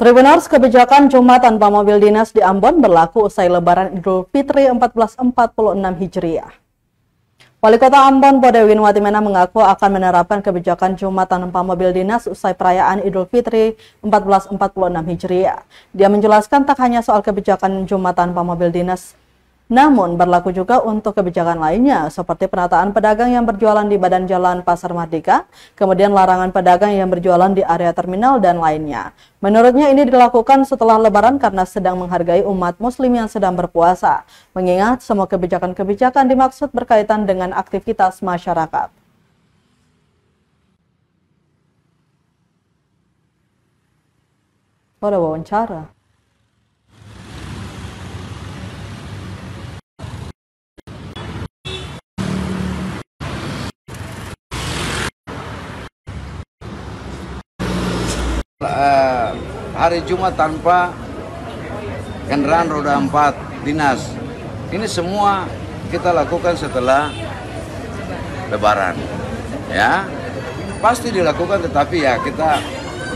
Tribuners, kebijakan Jumat tanpa mobil dinas di Ambon berlaku usai Lebaran Idul Fitri 1446 Hijriah. Wali Kota Ambon Bodewin Watimena mengaku akan menerapkan kebijakan Jumat tanpa mobil dinas usai perayaan Idul Fitri 1446 Hijriah. Dia menjelaskan tak hanya soal kebijakan Jumat tanpa mobil dinas, namun berlaku juga untuk kebijakan lainnya seperti penataan pedagang yang berjualan di badan jalan Pasar Mardika, kemudian larangan pedagang yang berjualan di area terminal dan lainnya. Menurutnya ini dilakukan setelah Lebaran karena sedang menghargai umat muslim yang sedang berpuasa, mengingat semua kebijakan-kebijakan dimaksud berkaitan dengan aktivitas masyarakat. Pada wawancara. Hari Jumat tanpa kendaraan roda 4 dinas. Ini semua kita lakukan setelah Lebaran. Ya, pasti dilakukan, tetapi ya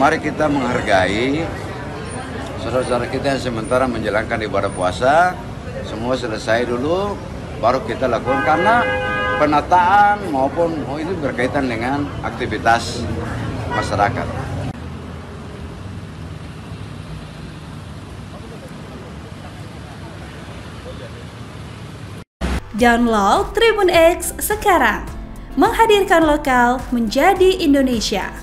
mari kita menghargai saudara-saudara kita yang sementara menjalankan ibadah puasa. Semua selesai dulu, baru kita lakukan karena penataan maupun ini berkaitan dengan aktivitas masyarakat. Download Tribun X sekarang, menghadirkan lokal menjadi Indonesia.